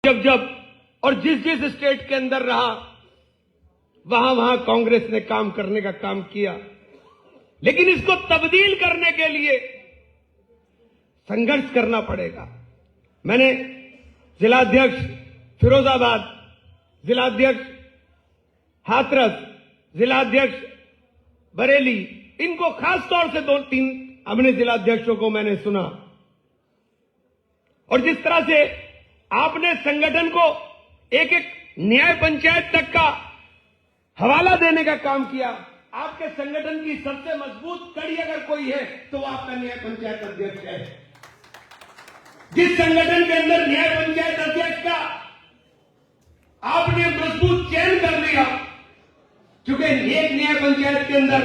जब जब और जिस जिस स्टेट के अंदर रहा वहां वहां कांग्रेस ने काम करने का काम किया, लेकिन इसको तब्दील करने के लिए संघर्ष करना पड़ेगा। मैंने जिलाध्यक्ष फिरोजाबाद, जिलाध्यक्ष हाथरस, जिलाध्यक्ष बरेली, इनको खास तौर से 2-3 अपने जिलाध्यक्षों को मैंने सुना, और जिस तरह से आपने संगठन को एक एक न्याय पंचायत तक का हवाला देने का काम किया। आपके संगठन की सबसे मजबूत कड़ी अगर कोई है तो वो आपका न्याय पंचायत अध्यक्ष है। जिस संगठन के अंदर न्याय पंचायत अध्यक्ष का आपने मजबूत चयन कर लिया, क्योंकि एक न्याय पंचायत के अंदर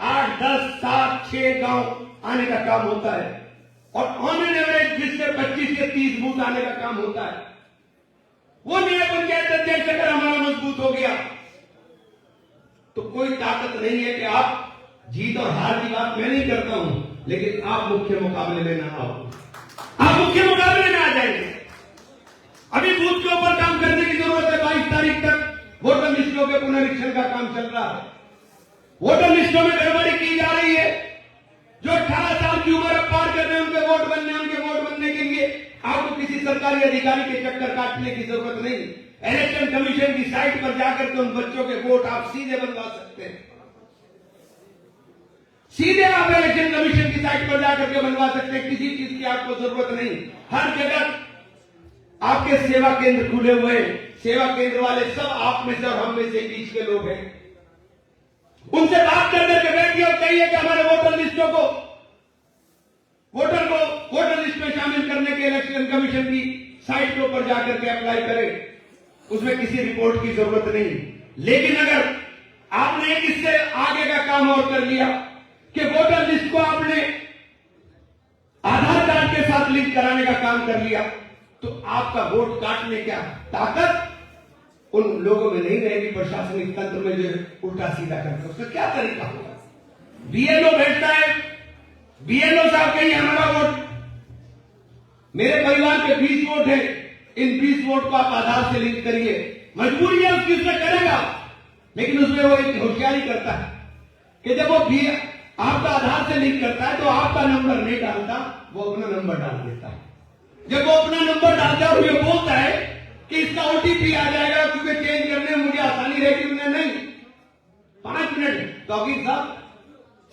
8, 10, 7, 6 गांव आने का काम होता है, और ऑन एन एवरेज 20 से 25 से 30 बूथ आने का काम होता है। वो न्याय पंचायत अध्यक्ष अगर हमारा मजबूत हो गया तो कोई ताकत नहीं है कि आप जीत और हार की बात मैं नहीं करता हूं, लेकिन आप मुख्य मुकाबले में ना आओ। आप मुख्य मुकाबले में आ जाएंगे। अभी बूथ के ऊपर काम करने की जरूरत है। 22 तारीख तक वोटर लिस्टों के पुनरीक्षण का काम चल रहा है। वोटर लिस्टों में गड़बड़ी की जा रही है। जो 18 साल की उम्र अब पार कर रहे हैं उनके वोट बनने के लिए आपको किसी सरकारी अधिकारी के चक्कर काटने की जरूरत नहीं। इलेक्शन कमीशन की साइट पर जाकर के उन बच्चों के वोट आप सीधे बनवा सकते हैं। सीधे आप इलेक्शन कमीशन की साइट पर जाकर के बनवा सकते हैं। किसी चीज की आपको जरूरत नहीं। हर जगह आपके सेवा केंद्र खुले हुए हैं। सेवा केंद्र वाले सब आप में से और हम में से बीच के लोग हैं। उनसे बात करके बैठिए और कहिए कि हमारे वोटर लिस्ट में शामिल करने के इलेक्शन कमीशन की साइट के ऊपर जाकर के अप्लाई करें। उसमें किसी रिपोर्ट की जरूरत नहीं। लेकिन अगर आपने इससे आगे का काम और कर लिया कि वोटर लिस्ट को आपने आधार कार्ड के साथ लिंक कराने का काम कर लिया, तो आपका वोट काटने क्या ताकत उन लोगों में नहीं रहेगी। प्रशासनिक तंत्र में जो उल्टा सीधा करते उसका क्या तरीका होगा। बीएलओ बैठता है, बीएलओ साहब कहीं हमारा वोट, मेरे परिवार के 20 वोट है, इन 20 वोट को आप आधार से लिंक करिए। मजबूरी है उसकी, उसमें करेगा, लेकिन उसमें वो एक होशियारी करता है कि जब वो आपका आधार से लिंक करता है तो आपका नंबर नहीं डालता, वो अपना नंबर डाल देता है। जब वो अपना नंबर डालता है और ये बोलता है कि इसका ओटीपी आ जाएगा क्योंकि चेंज करने में मुझे आसानी रहेगी, उन्हें नहीं 5 मिनट तौकीर साहब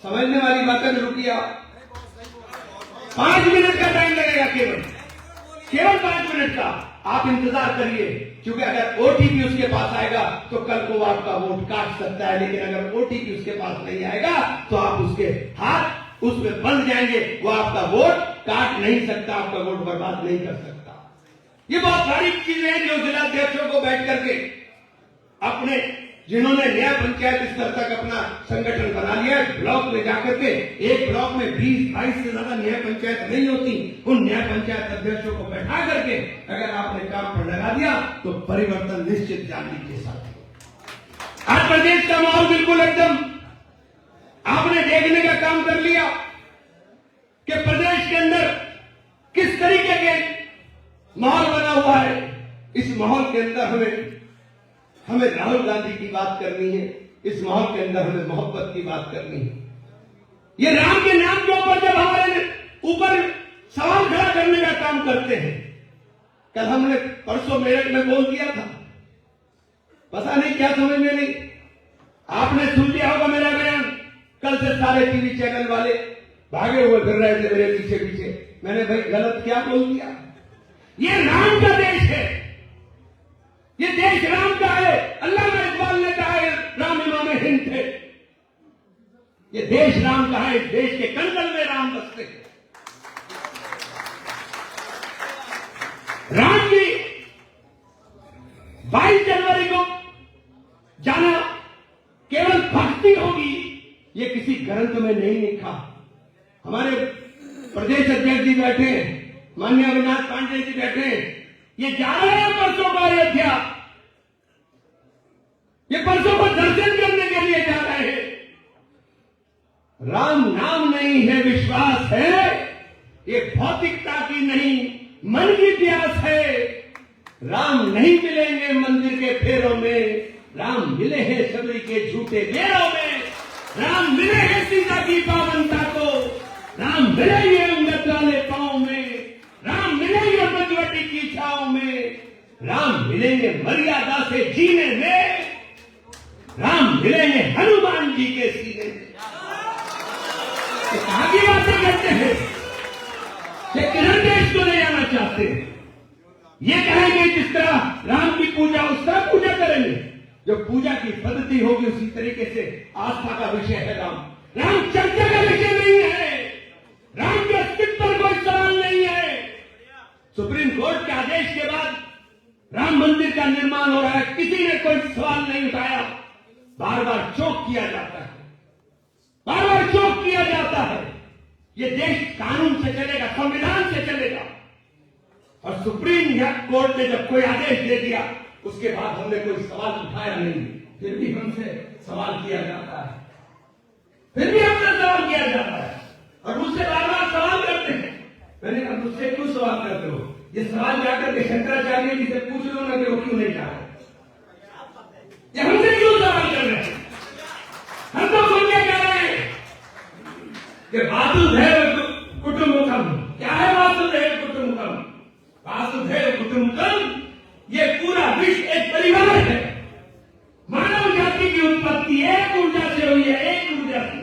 समझने वाली बातें रुकिए। 5 मिनट का टाइम लगेगा, केवल 5 मिनट का आप इंतजार करिए, क्योंकि अगर ओटीपी उसके पास आएगा तो कल को वो आपका वोट काट सकता है। लेकिन अगर ओटीपी उसके पास नहीं आएगा तो आप उसके हाथ उसमें बंध जाएंगे, वो आपका वोट काट नहीं सकता, आपका वोट बर्बाद नहीं कर सकता। ये बहुत सारी चीजें हैं जो जिलाध्यक्षों को बैठ करके अपने, जिन्होंने न्याय पंचायत स्तर तक अपना संगठन बना लिया है, ब्लॉक में जाकर के एक ब्लॉक में 20-22 से ज्यादा न्याय पंचायत नहीं होती, उन न्याय पंचायत अध्यक्षों को बैठा करके अगर आपने काम पर लगा दिया तो परिवर्तन निश्चित जाने के साथ। आज प्रदेश का माहौल बिल्कुल एकदम आपने देखने का काम कर लिया कि प्रदेश के अंदर किस तरीके के माहौल बना हुआ है। इस माहौल के अंदर हमें राहुल गांधी की बात करनी है। इस माहौल के अंदर हमें मोहब्बत की बात करनी है। ये राम के नाम के ऊपर जब हमारे ऊपर सवाल खड़ा करने का काम करते हैं, कल हमने परसों मेरठ में बोल दिया था, पता नहीं क्या समझ में नहीं, आपने सुन लिया होगा मेरा बयान। कल से सारे टीवी चैनल वाले भागे हुए फिर रहे थे मेरे पीछे पीछे। मैंने भाई गलत क्या बोल दिया? ये राम का देश है, ये देश राम का है। अल्लामा इकबाल ने कहा है राम इमाम हिंद थे। ये देश राम का है, इस देश के कंगल में राम बसते हैं। राम की 22 जनवरी को जाना केवल भक्ति होगी, ये किसी ग्रंथ में नहीं लिखा। हमारे प्रदेश अध्यक्ष जी बैठे हैं, माननीय अविनाश पांडे जी बैठे हैं, ये जा रहे हैं परसों को अयोध्या, ये परसों को दर्शन करने के लिए जा रहे हैं। राम नाम नहीं है, विश्वास है। ये भौतिकता की नहीं, मन की प्यास है। राम नहीं मिलेंगे मंदिर के फेरों में, राम मिले हैं सबरी के झूठे बेरों में। राम मिले हैं सीता की पावनता को, राम मिलेंगे अंगद वाले पांव में, राम मिलेंगे पंचवटी की छाव में, राम मिलेंगे मर्यादा से जीने में, राम मिलेंगे हनुमान जी के सीने में। तो कहां की बातें करते हैं? ये किधर देश को ले जाना चाहते हैं? ये कहेंगे जिस तरह राम की पूजा उस तरह पूजा करेंगे। जो पूजा की पद्धति होगी उसी तरीके से आस्था का विषय है राम। राम चर्चा का विषय नहीं है, राम के अस्तित्व पर कोई सवाल नहीं है। सुप्रीम कोर्ट के आदेश के बाद राम मंदिर का निर्माण हो रहा है, किसी ने कोई सवाल नहीं उठाया। बार बार चौक किया जाता है, बार बार चौक किया जाता है। ये देश कानून से चलेगा, संविधान से चलेगा। और सुप्रीम कोर्ट ने जब कोई आदेश दे दिया उसके बाद हमने कोई सवाल उठाया नहीं, फिर भी हमसे सवाल किया जाता है, फिर भी हमसे सवाल किया जाता है और मुझसे बार बार सवाल करते हैं। मैंने कहा मुझसे क्यों सवाल करते हो? ये सवाल जाकर के शंकराचार्य जी से पूछ लो ना कि वो क्यों नहीं जा रहे, ये हमसे क्यों सवाल कर रहे हैं? हम तो सुनने कह रहे हैं कि वासुदेव कुटुंबकम। क्या है वासुदेव कुटुंबकम? वासुदेव कुटुंबकम ये पूरा विश्व एक परिवार है। मानव जाति की उत्पत्ति एक ऊर्जा से हुई है, एक ऊर्जा से।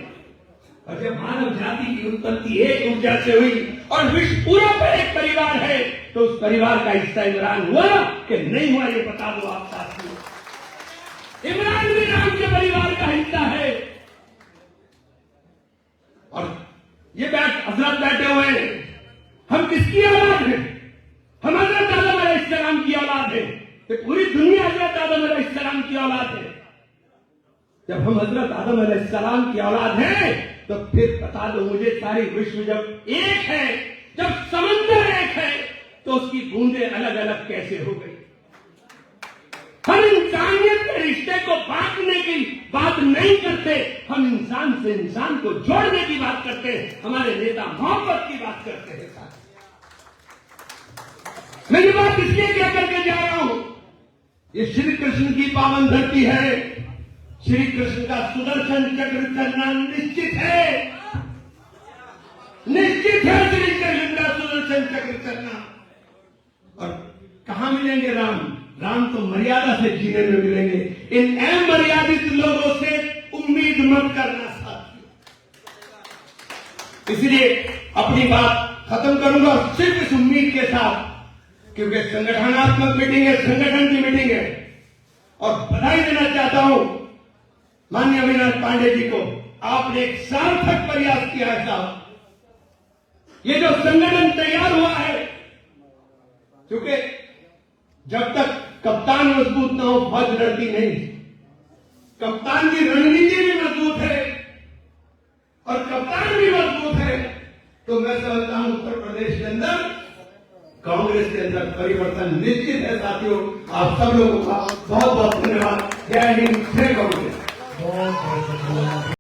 और जब मानव जाति की उत्पत्ति एक ऊर्जा से हुई और विश्व पूरा पर एक परिवार है, तो उस परिवार का हिस्सा इमरान हुआ कि नहीं हुआ ये बता दो आप साथियों। इमरान भी राम के परिवार का हिस्सा है। और ये हजरत बैठे हुए हैं, हम किसकी औलाद हैं? हम हजरत आदम अलैहिस्सलाम की औलाद है। तो पूरी दुनिया हजरत आदम अलैहिस्सलाम की औलाद है। जब हम हजरत आदम अलैहिस्सलाम की औलाद हैं तो फिर बता दो मुझे, सारी विश्व जब एक है, जब समंदर एक है, तो उसकी बूंदें अलग अलग कैसे हो गई? हम इंसानियत के रिश्ते को बांटने की बात नहीं करते, हम इंसान से इंसान को जोड़ने की बात करते हैं। हमारे नेता मोहब्बत की बात करते हैं। मैं ये बात इसलिए क्या करके जा रहा हूं, ये श्री कृष्ण की पावन धरती है। श्री कृष्ण का सुदर्शन चक्र चलना निश्चित है, निश्चित है श्री कृष्ण का सुदर्शन चक्र चलना। और कहां मिलेंगे राम? राम तो मर्यादा से जीने में मिलेंगे। इन अमर्यादित लोगों से उम्मीद मत करना साथियों। इसलिए अपनी बात खत्म करूंगा सिर्फ इस उम्मीद के साथ, क्योंकि संगठनात्मक मीटिंग है, संगठन की मीटिंग है। और बधाई देना चाहता हूं माननीय अविनाश पांडे जी को, आपने एक सार्थक प्रयास किया है साहब। ये जो संगठन तैयार हुआ है, क्योंकि जब तक कप्तान मजबूत ना हो फौज लड़ती नहीं। कप्तान की रणनीति भी मजबूत है और कप्तान भी मजबूत है, तो मैं समझता हूं उत्तर प्रदेश के अंदर, कांग्रेस के अंदर परिवर्तन निश्चित है साथियों। आप सब लोगों का बहुत बहुत धन्यवाद। जय हिंद, जय कांग्रेस।